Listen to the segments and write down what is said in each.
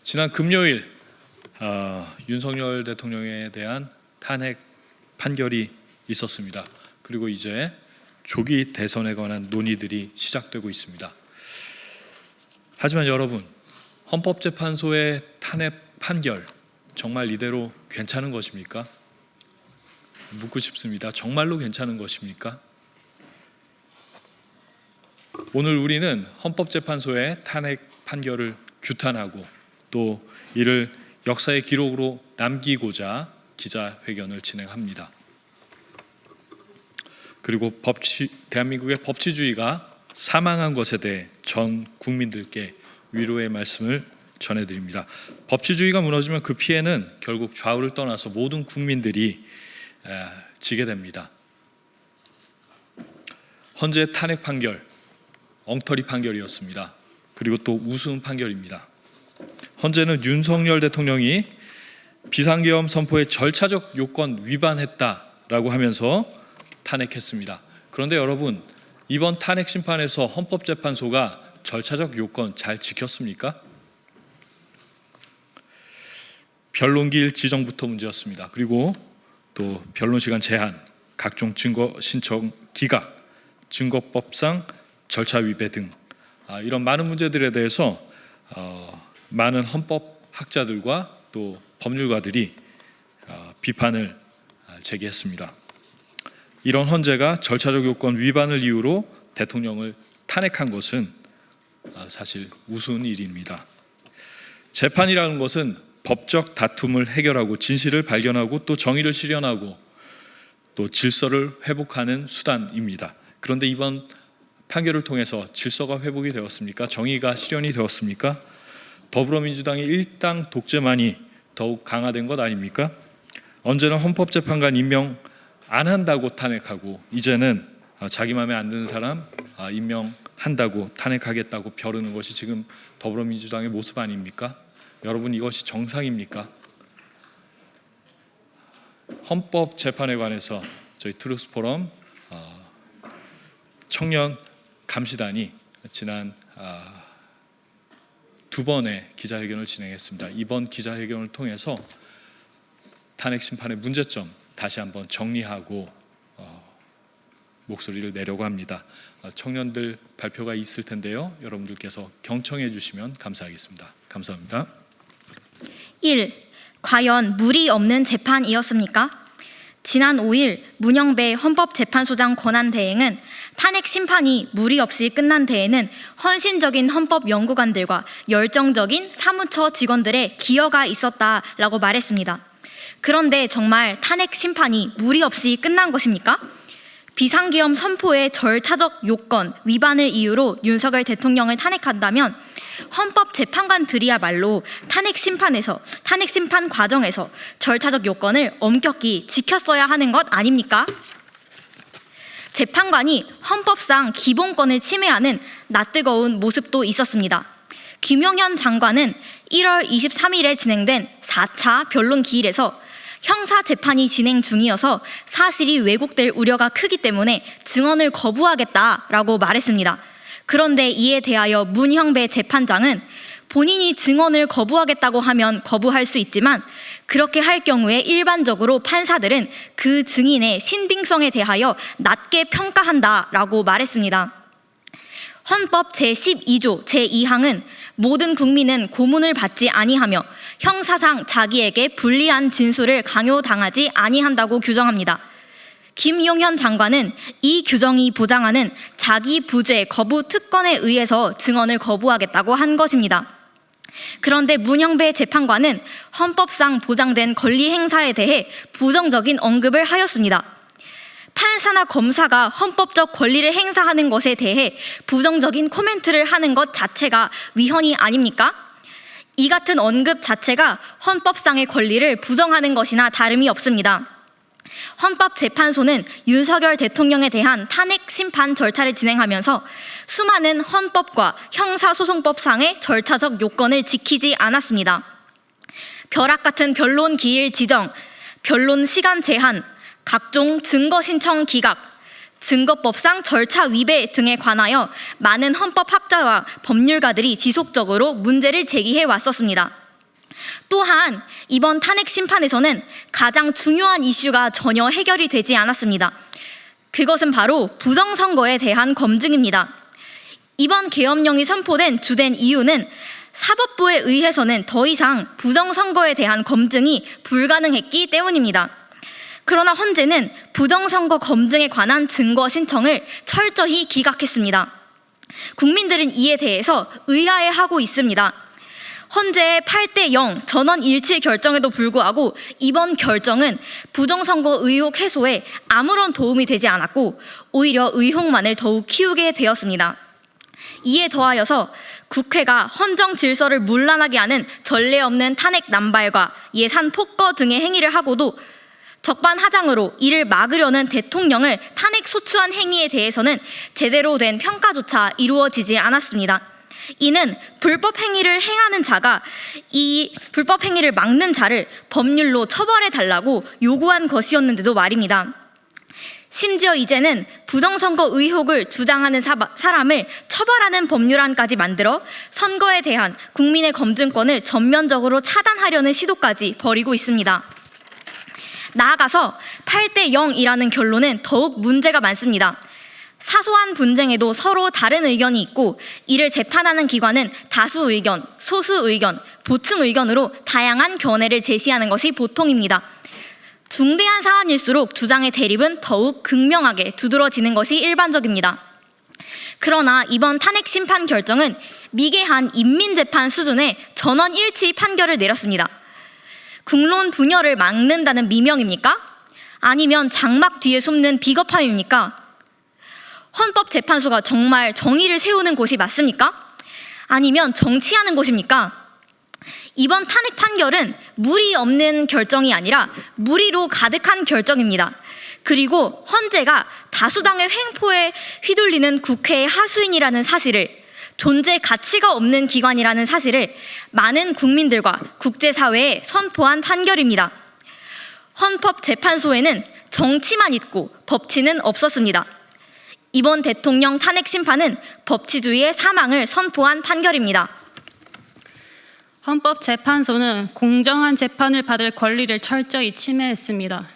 지난 금요일 윤석열 대통령에 대한 탄핵 판결이 있었습니다. 그리고 이제 조기 대선에 관한 논의들이 시작되고 있습니다. 하지만 여러분, 헌법재판소의 탄핵 판결 정말 이대로 괜찮은 것입니까? 묻고 싶습니다. 정말로 괜찮은 것입니까? 오늘 우리는 헌법재판소의 탄핵 판결을 규탄하고 또 이를 역사의 기록으로 남기고자 기자회견을 진행합니다. 그리고 대한민국의 법치주의가 사망한 것에 대해 전 국민들께 위로의 말씀을 전해드립니다. 법치주의가 무너지면 그 피해는 결국 좌우를 떠나서 모든 국민들이 지게 됩니다. 헌재 탄핵 판결, 엉터리 판결이었습니다. 그리고 또 우스운 판결입니다. 헌재는 윤석열 대통령이 비상계엄 선포의 절차적 요건 위반했다라고 하면서 탄핵했습니다. 그런데 여러분, 이번 탄핵 심판에서 헌법재판소가 절차적 요건 잘 지켰습니까? 변론기일 지정부터 문제였습니다. 그리고 또 변론시간 제한, 각종 증거 신청 기각, 증거법상 절차 위배 등 이런 많은 문제들에 대해서 많은 헌법학자들과 또 법률가들이 비판을 제기했습니다. 이런 헌재가 절차적 요건 위반을 이유로 대통령을 탄핵한 것은 사실 우스운 일입니다. 재판이라는 것은 법적 다툼을 해결하고 진실을 발견하고 또 정의를 실현하고 또 질서를 회복하는 수단입니다. 그런데 이번 판결을 통해서 질서가 회복이 되었습니까? 정의가 실현이 되었습니까? 더불어민주당의 일당 독재만이 더욱 강화된 것 아닙니까? 언제나 헌법재판관 임명 안 한다고 탄핵하고 이제는 자기 마음에 안 드는 사람 임명한다고 탄핵하겠다고 벼르는 것이 지금 더불어민주당의 모습 아닙니까? 여러분, 이것이 정상입니까? 헌법재판에 관해서 저희 트루스포럼 청년 감시단이 지난 두 번의 기자회견을 진행했습니다. 이번 기자회견을 통해서 탄핵 심판의 문제점 다시 한번 정리하고 목소리를 내려고 합니다. 청년들 발표가 있을 텐데요. 여러분들께서 경청해 주시면 감사하겠습니다. 감사합니다. 1. 과연 무리 없는 재판이었습니까? 지난 5일 문영배 헌법재판소장 권한대행은 탄핵 심판이 무리 없이 끝난 데에는 헌신적인 헌법 연구관들과 열정적인 사무처 직원들의 기여가 있었다라고 말했습니다. 그런데 정말 탄핵 심판이 무리 없이 끝난 것입니까? 비상계엄 선포의 절차적 요건 위반을 이유로 윤석열 대통령을 탄핵한다면 헌법재판관들이야말로 탄핵 심판 과정에서 절차적 요건을 엄격히 지켰어야 하는 것 아닙니까? 재판관이 헌법상 기본권을 침해하는 낯뜨거운 모습도 있었습니다. 김용현 장관은 1월 23일에 진행된 4차 변론 기일에서 형사재판이 진행 중이어서 사실이 왜곡될 우려가 크기 때문에 증언을 거부하겠다라고 말했습니다. 그런데 이에 대하여 문형배 재판장은 본인이 증언을 거부하겠다고 하면 거부할 수 있지만 그렇게 할 경우에 일반적으로 판사들은 그 증인의 신빙성에 대하여 낮게 평가한다라고 말했습니다. 헌법 제12조 제2항은 모든 국민은 고문을 받지 아니하며 형사상 자기에게 불리한 진술을 강요당하지 아니한다고 규정합니다. 김용현 장관은 이 규정이 보장하는 자기 부재 거부 특권에 의해서 증언을 거부하겠다고 한 것입니다. 그런데 문영배 재판관은 헌법상 보장된 권리 행사에 대해 부정적인 언급을 하였습니다. 판사나 검사가 헌법적 권리를 행사하는 것에 대해 부정적인 코멘트를 하는 것 자체가 위헌이 아닙니까? 이 같은 언급 자체가 헌법상의 권리를 부정하는 것이나 다름이 없습니다. 헌법재판소는 윤석열 대통령에 대한 탄핵 심판 절차를 진행하면서 수많은 헌법과 형사소송법상의 절차적 요건을 지키지 않았습니다. 벼락 같은 변론 기일 지정, 변론 시간 제한, 각종 증거 신청 기각, 증거법상 절차 위배 등에 관하여 많은 헌법학자와 법률가들이 지속적으로 문제를 제기해 왔었습니다. 또한 이번 탄핵 심판에서는 가장 중요한 이슈가 전혀 해결이 되지 않았습니다. 그것은 바로 부정선거에 대한 검증입니다. 이번 계엄령이 선포된 주된 이유는 사법부에 의해서는 더 이상 부정선거에 대한 검증이 불가능했기 때문입니다. 그러나 헌재는 부정선거 검증에 관한 증거 신청을 철저히 기각했습니다. 국민들은 이에 대해서 의아해하고 있습니다. 헌재의 8대0 전원 일치 결정에도 불구하고 이번 결정은 부정선거 의혹 해소에 아무런 도움이 되지 않았고 오히려 의혹만을 더욱 키우게 되었습니다. 이에 더하여서 국회가 헌정 질서를 문란하게 하는 전례 없는 탄핵 남발과 예산 폭거 등의 행위를 하고도 적반하장으로 이를 막으려는 대통령을 탄핵 소추한 행위에 대해서는 제대로 된 평가조차 이루어지지 않았습니다. 이는 불법 행위를 행하는 자가 이 불법 행위를 막는 자를 법률로 처벌해 달라고 요구한 것이었는데도 말입니다. 심지어 이제는 부정선거 의혹을 주장하는 사람을 처벌하는 법률안까지 만들어 선거에 대한 국민의 검증권을 전면적으로 차단하려는 시도까지 벌이고 있습니다. 나아가서 8대0이라는 결론은 더욱 문제가 많습니다. 사소한 분쟁에도 서로 다른 의견이 있고 이를 재판하는 기관은 다수 의견, 소수 의견, 보충 의견으로 다양한 견해를 제시하는 것이 보통입니다. 중대한 사안일수록 주장의 대립은 더욱 극명하게 두드러지는 것이 일반적입니다. 그러나 이번 탄핵 심판 결정은 미개한 인민재판 수준의 전원 일치 판결을 내렸습니다. 국론 분열을 막는다는 미명입니까? 아니면 장막 뒤에 숨는 비겁함입니까? 헌법재판소가 정말 정의를 세우는 곳이 맞습니까? 아니면 정치하는 곳입니까? 이번 탄핵 판결은 무리 없는 결정이 아니라 무리로 가득한 결정입니다. 그리고 헌재가 다수당의 횡포에 휘둘리는 국회의 하수인이라는 사실을, 존재 가치가 없는 기관이라는 사실을 많은 국민들과 국제사회에 선포한 판결입니다. 헌법재판소에는 정치만 있고 법치는 없었습니다. 이번 대통령 탄핵 심판은 법치주의의 사망을 선포한 판결입니다. 헌법재판소는 공정한 재판을 받을 권리를 철저히 침해했습니다.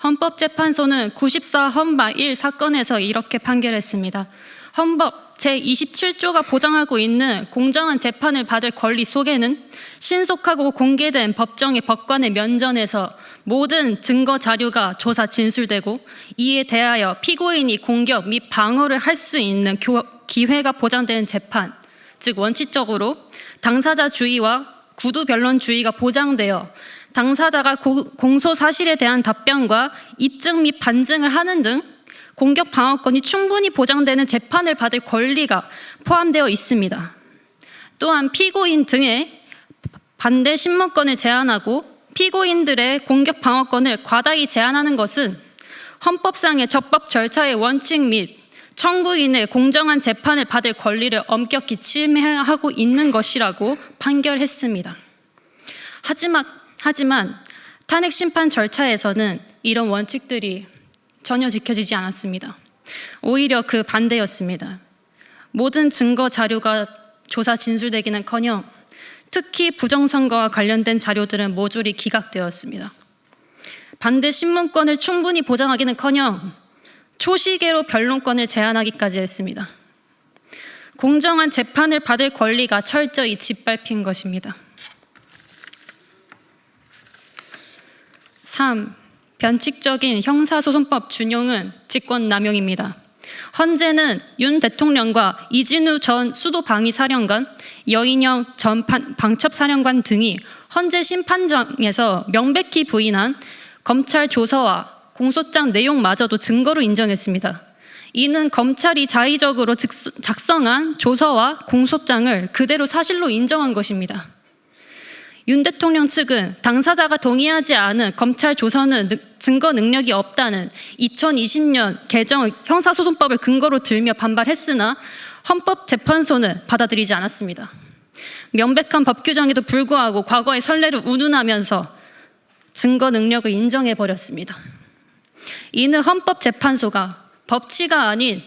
헌법재판소는 94 헌마 1 사건에서 이렇게 판결했습니다. 헌법 제27조가 보장하고 있는 공정한 재판을 받을 권리 속에는 신속하고 공개된 법정의 법관의 면전에서 모든 증거 자료가 조사 진술되고 이에 대하여 피고인이 공격 및 방어를 할 수 있는 기회가 보장되는 재판, 즉 원칙적으로 당사자주의와 구두변론주의가 보장되어 당사자가 공소 사실에 대한 답변과 입증 및 반증을 하는 등 공격 방어권이 충분히 보장되는 재판을 받을 권리가 포함되어 있습니다. 또한 피고인 등의 반대 신문권을 제한하고 피고인들의 공격 방어권을 과다히 제한하는 것은 헌법상의 적법 절차의 원칙 및 청구인의 공정한 재판을 받을 권리를 엄격히 침해하고 있는 것이라고 판결했습니다. 하지만 탄핵 심판 절차에서는 이런 원칙들이 전혀 지켜지지 않았습니다. 오히려 그 반대였습니다. 모든 증거 자료가 조사 진술되기는커녕 특히 부정선거와 관련된 자료들은 모조리 기각되었습니다. 반대 신문권을 충분히 보장하기는커녕 초시계로 변론권을 제한하기까지 했습니다. 공정한 재판을 받을 권리가 철저히 짓밟힌 것입니다. 3. 변칙적인 형사소송법 준용은 직권남용입니다. 헌재는 윤 대통령과 이진우 전 수도방위사령관, 여인영 전 방첩사령관 등이 헌재 심판장에서 명백히 부인한 검찰 조서와 공소장 내용마저도 증거로 인정했습니다. 이는 검찰이 자의적으로 작성한 조서와 공소장을 그대로 사실로 인정한 것입니다. 윤 대통령 측은 당사자가 동의하지 않은 검찰 조서는 증거 능력이 없다는 2020년 개정 형사소송법을 근거로 들며 반발했으나 헌법재판소는 받아들이지 않았습니다. 명백한 법 규정에도 불구하고 과거의 선례를 운운하면서 증거 능력을 인정해버렸습니다. 이는 헌법재판소가 법치가 아닌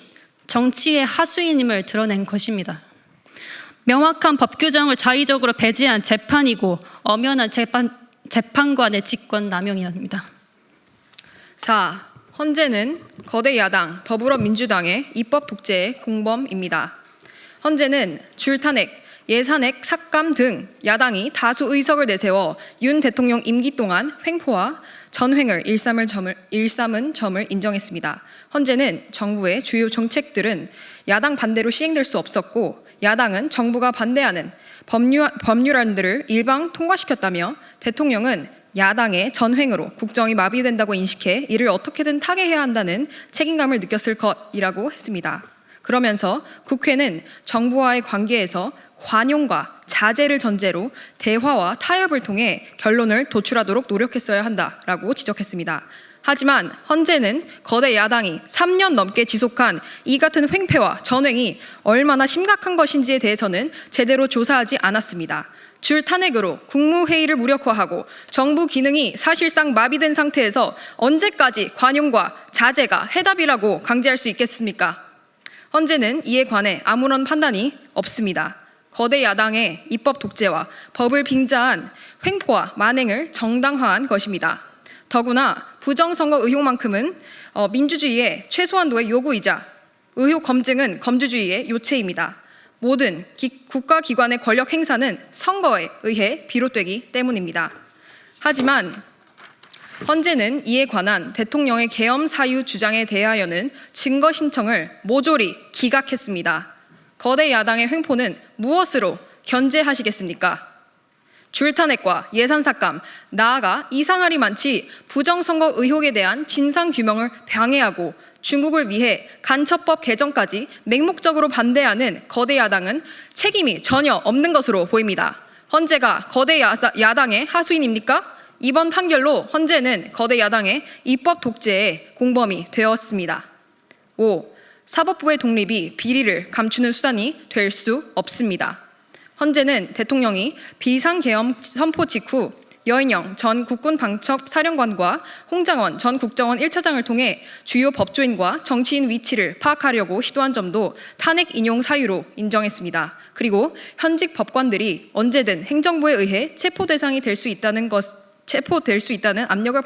정치의 하수인임을 드러낸 것입니다. 명확한 법 규정을 자의적으로 배제한 재판이고 엄연한 재판관의 직권 남용이옵니다. 4. 헌재는 거대 야당 더불어민주당의 입법 독재의 공범입니다. 헌재는 줄탄핵, 예산핵 삭감 등 야당이 다수 의석을 내세워 윤 대통령 임기 동안 횡포와 전횡을 일삼은 점을 인정했습니다. 헌재는 정부의 주요 정책들은 야당 반대로 시행될 수 없었고 야당은 정부가 반대하는 법률안들을 일방 통과시켰다며 대통령은 야당의 전횡으로 국정이 마비된다고 인식해 이를 어떻게든 타개해야 한다는 책임감을 느꼈을 것이라고 했습니다. 그러면서 국회는 정부와의 관계에서 관용과 자제를 전제로 대화와 타협을 통해 결론을 도출하도록 노력했어야 한다라고 지적했습니다. 하지만 헌재는 거대 야당이 3년 넘게 지속한 이 같은 횡패와 전횡이 얼마나 심각한 것인지에 대해서는 제대로 조사하지 않았습니다. 줄 탄핵으로 국무회의를 무력화하고 정부 기능이 사실상 마비된 상태에서 언제까지 관용과 자제가 해답이라고 강제할 수 있겠습니까? 헌재는 이에 관해 아무런 판단이 없습니다. 거대 야당의 입법 독재와 법을 빙자한 횡포와 만행을 정당화한 것입니다. 더구나 부정선거 의혹만큼은 민주주의의 최소한도의 요구이자 의혹 검증은 검주주의의 요체입니다. 모든 국가기관의 권력 행사는 선거에 의해 비롯되기 때문입니다. 하지만 헌재는 이에 관한 대통령의 계엄 사유 주장에 대하여는 증거 신청을 모조리 기각했습니다. 거대 야당의 횡포는 무엇으로 견제하시겠습니까? 줄탄핵과 예산삭감, 나아가 이상할이 많지 부정선거 의혹에 대한 진상규명을 방해하고 중국을 위해 간첩법 개정까지 맹목적으로 반대하는 거대 야당은 책임이 전혀 없는 것으로 보입니다. 헌재가 거대 야당의 하수인입니까? 이번 판결로 헌재는 거대 야당의 입법 독재의 공범이 되었습니다. 5. 사법부의 독립이 비리를 감추는 수단이 될 수 없습니다. 헌재는 대통령이 비상계엄 선포 직후 여인영 전 국군방첩사령관과 홍장원 전 국정원 1차장을 통해 주요 법조인과 정치인 위치를 파악하려고 시도한 점도 탄핵 인용 사유로 인정했습니다. 그리고 현직 법관들이 언제든 행정부에 의해 체포될 수 있다는 압력을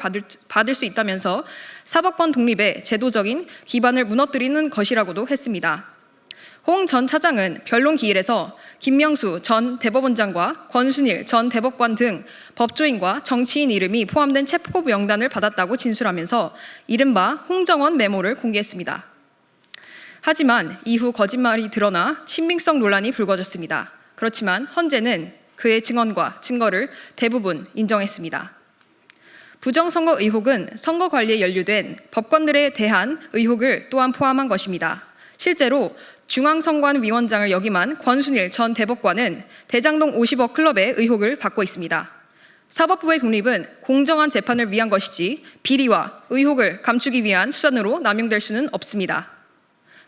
받을 수 있다면서 사법권 독립의 제도적인 기반을 무너뜨리는 것이라고도 했습니다. 홍 전 차장은 변론 기일에서 김명수 전 대법원장과 권순일 전 대법관 등 법조인과 정치인 이름이 포함된 체포 명단을 받았다고 진술하면서 이른바 홍정원 메모를 공개했습니다. 하지만 이후 거짓말이 드러나 신빙성 논란이 불거졌습니다. 그렇지만 헌재는 그의 증언과 증거를 대부분 인정했습니다. 부정선거 의혹은 선거 관리에 연루된 법관들에 대한 의혹을 또한 포함한 것입니다. 실제로 중앙선관위원장을 역임한 권순일 전 대법관은 대장동 50억 클럽의 의혹을 받고 있습니다. 사법부의 독립은 공정한 재판을 위한 것이지 비리와 의혹을 감추기 위한 수단으로 남용될 수는 없습니다.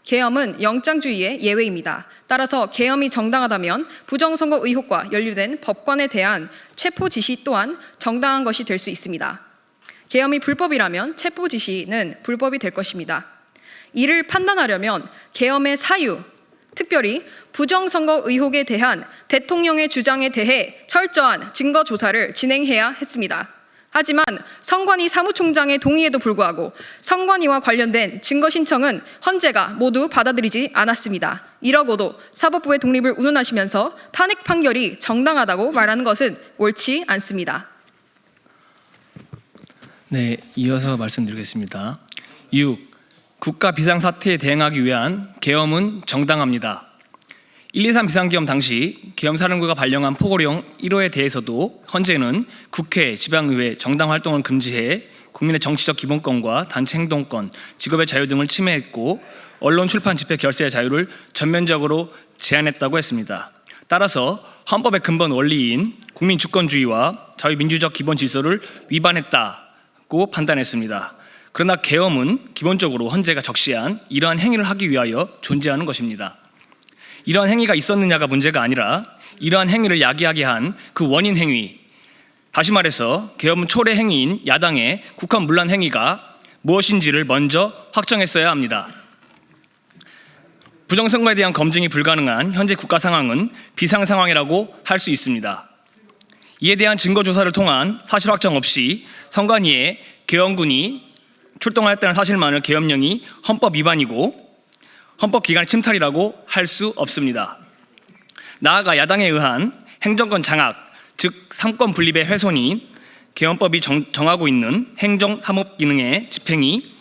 계엄은 영장주의의 예외입니다. 따라서 계엄이 정당하다면 부정선거 의혹과 연루된 법관에 대한 체포 지시 또한 정당한 것이 될 수 있습니다. 계엄이 불법이라면 체포 지시는 불법이 될 것입니다. 이를 판단하려면 계엄의 사유, 특별히 부정선거 의혹에 대한 대통령의 주장에 대해 철저한 증거 조사를 진행해야 했습니다. 하지만 선관위 사무총장의 동의에도 불구하고 선관위와 관련된 증거 신청은 헌재가 모두 받아들이지 않았습니다. 이러고도 사법부의 독립을 운운하시면서 탄핵 판결이 정당하다고 말하는 것은 옳지 않습니다. 네, 이어서 말씀드리겠습니다. 6. 국가 비상사태에 대응하기 위한 계엄은 정당합니다. 1.23 비상계엄 당시 계엄사령부가 발령한 포고령 1호에 대해서도 헌재는 국회, 지방의회 정당 활동을 금지해 국민의 정치적 기본권과 단체 행동권, 직업의 자유 등을 침해했고 언론, 출판, 집회, 결세의 자유를 전면적으로 제한했다고 했습니다. 따라서 헌법의 근본 원리인 국민 주권주의와 자유민주적 기본 질서를 위반했다고 판단했습니다. 그러나 계엄은 기본적으로 헌재가 적시한 이러한 행위를 하기 위하여 존재하는 것입니다. 이러한 행위가 있었느냐가 문제가 아니라 이러한 행위를 야기하게 한 그 원인 행위, 다시 말해서 계엄은 초래 행위인 야당의 국헌 문란 행위가 무엇인지를 먼저 확정했어야 합니다. 부정선거에 대한 검증이 불가능한 현재 국가 상황은 비상 상황이라고 할 수 있습니다. 이에 대한 증거 조사를 통한 사실 확정 없이 선관위에 계엄군이 출동하였다는 사실만을 계엄령이 헌법 위반이고 헌법 기관의 침탈이라고 할 수 없습니다. 나아가 야당에 의한 행정권 장악, 즉 삼권 분립의 훼손이 계엄법이 정하고 있는 행정 사법 기능의 집행이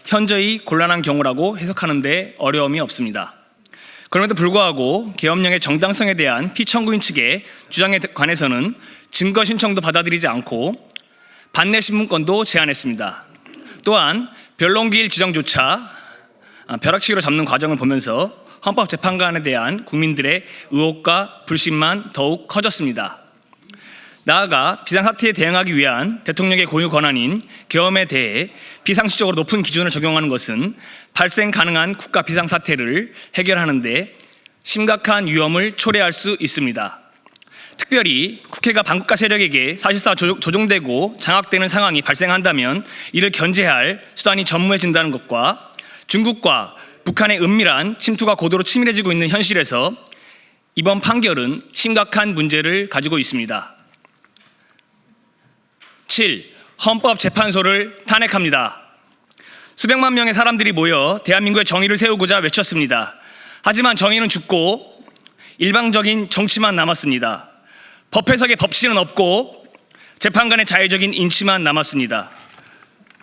현저히 곤란한 경우라고 해석하는 데 어려움이 없습니다. 그럼에도 불구하고 계엄령의 정당성에 대한 피청구인 측의 주장에 관해서는 증거 신청도 받아들이지 않고 반내 신문권도 제한했습니다. 또한 변론기일 지정조차 벼락치기로 잡는 과정을 보면서 헌법재판관에 대한 국민들의 의혹과 불신만 더욱 커졌습니다. 나아가 비상사태에 대응하기 위한 대통령의 고유 권한인 계엄에 대해 비상식적으로 높은 기준을 적용하는 것은 발생 가능한 국가 비상사태를 해결하는 데 심각한 위험을 초래할 수 있습니다. 특별히 국회가 반국가 세력에게 사실상 조종되고 장악되는 상황이 발생한다면 이를 견제할 수단이 전무해진다는 것과 중국과 북한의 은밀한 침투가 고도로 치밀해지고 있는 현실에서 이번 판결은 심각한 문제를 가지고 있습니다. 7. 헌법재판소를 탄핵합니다. 수백만 명의 사람들이 모여 대한민국의 정의를 세우고자 외쳤습니다. 하지만 정의는 죽고 일방적인 정치만 남았습니다. 법 해석의 법치는 없고 재판관의 자유적인 인치만 남았습니다.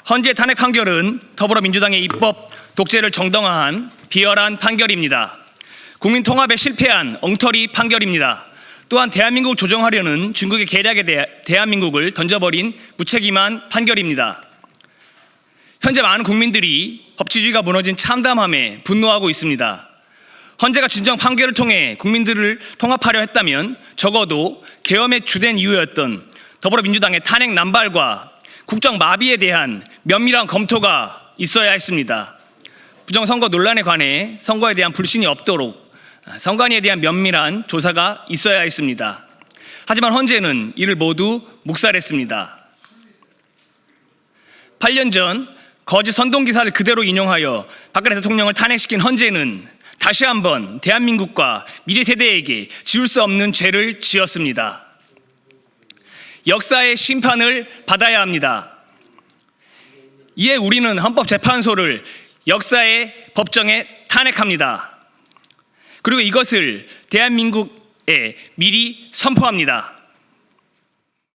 헌재 탄핵 판결은 더불어민주당의 입법 독재를 정당화한 비열한 판결입니다. 국민 통합에 실패한 엉터리 판결입니다. 또한 대한민국을 조정하려는 중국의 계략에 대해 대한민국을 던져버린 무책임한 판결입니다. 현재 많은 국민들이 법치주의가 무너진 참담함에 분노하고 있습니다. 헌재가 진정 판결을 통해 국민들을 통합하려 했다면 적어도 계엄의 주된 이유였던 더불어민주당의 탄핵 남발과 국정 마비에 대한 면밀한 검토가 있어야 했습니다. 부정선거 논란에 관해 선거에 대한 불신이 없도록 선관위에 대한 면밀한 조사가 있어야 했습니다. 하지만 헌재는 이를 모두 묵살했습니다. 8년 전 거짓 선동기사를 그대로 인용하여 박근혜 대통령을 탄핵시킨 헌재는 다시 한번 대한민국과 미래 세대에게 지울 수 없는 죄를 지었습니다. 역사의 심판을 받아야 합니다. 이에 우리는 헌법재판소를 역사의 법정에 탄핵합니다. 그리고 이것을 대한민국에 미리 선포합니다.